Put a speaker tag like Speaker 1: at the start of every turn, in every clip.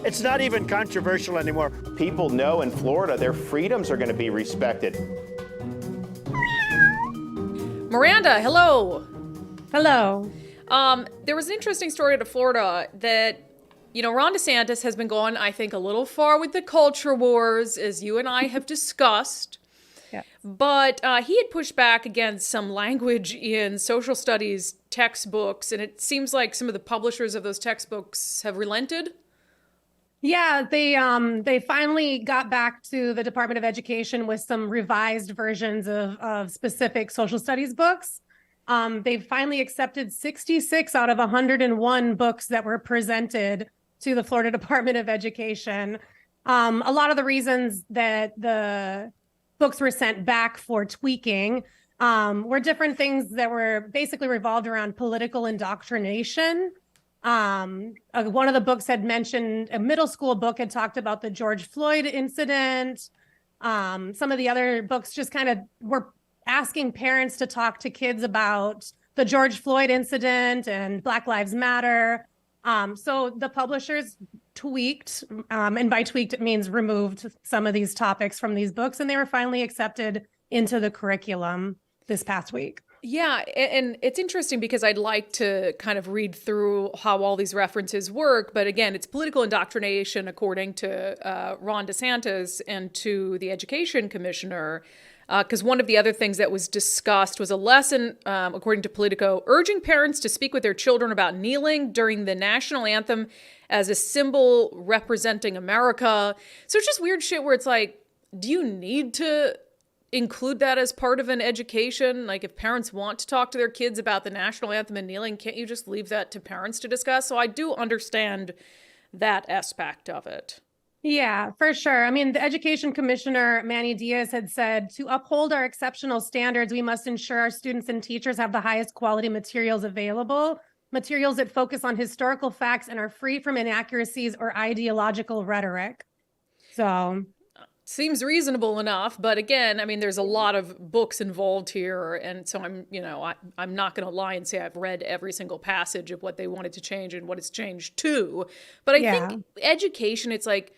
Speaker 1: It's not even controversial anymore.
Speaker 2: People know in Florida their freedoms are going to be respected.
Speaker 3: Miranda, hello.
Speaker 4: Hello.
Speaker 3: There was an interesting story out of Florida that, Ron DeSantis has been going, I think, a little far with the culture wars, as you and I have discussed.
Speaker 4: Yeah.
Speaker 3: But he had pushed back against some language in social studies textbooks, and it seems like some of the publishers of those textbooks have relented.
Speaker 4: Yeah, they finally got back to the Department of Education with some revised versions of specific social studies books. They finally accepted 66 out of 101 books that were presented to the Florida Department of Education. A lot of the reasons that the books were sent back for tweaking were different things that were basically revolved around political indoctrination. One of the books had mentioned, a middle school book had talked about the George Floyd incident. Some of the other books just kind of were asking parents to talk to kids about the George Floyd incident and Black Lives Matter. So the publishers tweaked, and by tweaked, it means removed some of these topics from these books, and they were finally accepted into the curriculum this past week.
Speaker 3: Yeah, and it's interesting because I'd like to kind of read through how all these references work. But again, it's political indoctrination, according to Ron DeSantis and to the education commissioner. Because one of the other things that was discussed was a lesson, according to Politico, urging parents to speak with their children about kneeling during the national anthem as a symbol representing America. So it's just weird shit where it's like, do you need to include that as part of an education? Like, if parents want to talk to their kids about the national anthem and kneeling, can't you just leave that to parents to discuss? So I do understand that aspect of it.
Speaker 4: Yeah, for sure. I mean, the education commissioner, Manny Diaz, had said, to uphold our exceptional standards, we must ensure our students and teachers have the highest quality materials available, materials that focus on historical facts and are free from inaccuracies or ideological rhetoric. So
Speaker 3: seems reasonable enough, but again, I mean, there's a lot of books involved here, and so I'm not going to lie and say I've read every single passage of what they wanted to change and what it's changed to. But I think education, it's like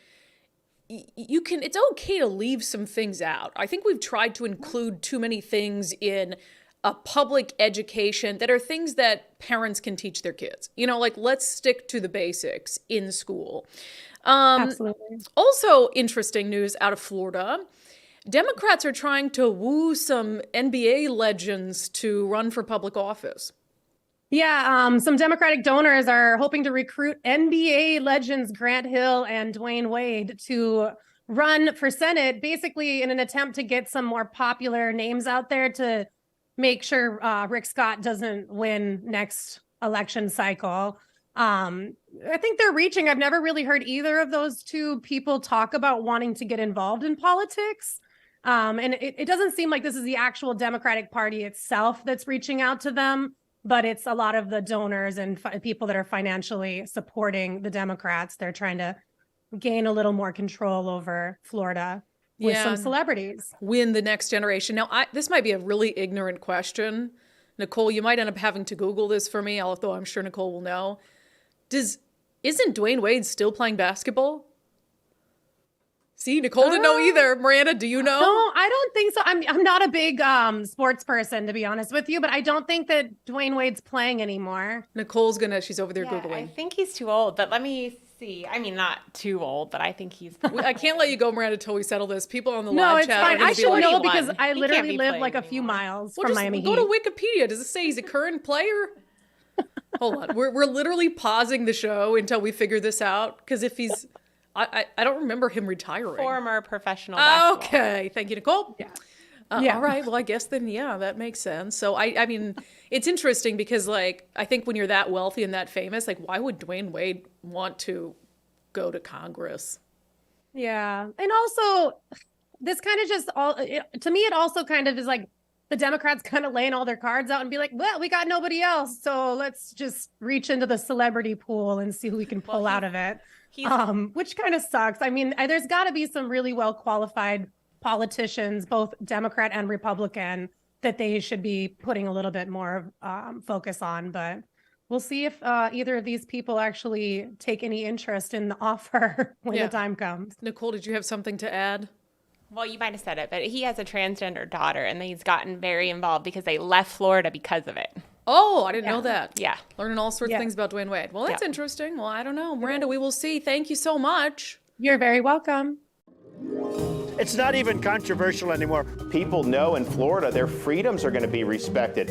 Speaker 3: it's okay to leave some things out. I think we've tried to include too many things in a public education that are things that parents can teach their kids. Like, let's stick to the basics in school.
Speaker 4: Absolutely.
Speaker 3: Also interesting news out of Florida. Democrats are trying to woo some NBA legends to run for public office.
Speaker 4: Yeah, some Democratic donors are hoping to recruit NBA legends Grant Hill and Dwayne Wade to run for Senate, basically in an attempt to get some more popular names out there to make sure Rick Scott doesn't win next election cycle. I think they're reaching. I've never really heard either of those two people talk about wanting to get involved in politics. And it doesn't seem like this is the actual Democratic Party itself that's reaching out to them, but it's a lot of the donors and people that are financially supporting the Democrats. They're trying to gain a little more control over Florida with some celebrities.
Speaker 3: Win the next generation. Now, this might be a really ignorant question. Nicole, you might end up having to Google this for me, although I'm sure Nicole will know. Isn't Dwayne Wade still playing basketball? See, Nicole didn't know either. Miranda, do you know?
Speaker 4: No, I don't think so. I'm not a big sports person, to be honest with you, but I don't think that Dwayne Wade's playing anymore.
Speaker 3: Nicole's she's over there Googling.
Speaker 5: I think he's too old, but let me see. I mean, not too old, but I think he's...
Speaker 3: I can't let you go, Miranda, until we settle this. People on the
Speaker 4: No,
Speaker 3: live
Speaker 4: it's
Speaker 3: chat
Speaker 4: fine. I should
Speaker 3: like,
Speaker 4: know because I literally live like a few miles from Miami
Speaker 3: Go
Speaker 4: Heat.
Speaker 3: to Wikipedia. Does it say he's a current player? Hold on. We're literally pausing the show until we figure this out, because if he's... I don't remember him retiring.
Speaker 5: Former professional basketball.
Speaker 3: Okay. Thank you, Nicole.
Speaker 4: Yeah.
Speaker 3: All right. Well, I guess then, that makes sense. So, I mean, it's interesting because, like, I think when you're that wealthy and that famous, like, why would Dwayne Wade want to go to Congress?
Speaker 4: Yeah. And also, this kind of just to me, it also kind of is like the Democrats kind of laying all their cards out and be like, well, we got nobody else. So let's just reach into the celebrity pool and see who we can pull out of it. Which kind of sucks. I mean, there's got to be some really well qualified politicians, both Democrat and Republican, that they should be putting a little bit more focus on. But We'll see if either of these people actually take any interest in the offer when
Speaker 3: Yeah.
Speaker 4: the time comes.
Speaker 3: Nicole, did you have something to add?
Speaker 5: Well, you might have said it, but he has a transgender daughter, and he's gotten very involved because they left Florida because of it.
Speaker 3: Oh, I didn't know that.
Speaker 5: Yeah.
Speaker 3: Learning all sorts of
Speaker 4: Yeah.
Speaker 3: things about Dwayne Wade. Well, that's
Speaker 5: Yeah.
Speaker 3: interesting. Well, I don't know. Miranda, we will see. Thank you so much.
Speaker 4: You're very welcome.
Speaker 1: It's not even controversial anymore.
Speaker 2: People know in Florida their freedoms are going to be respected.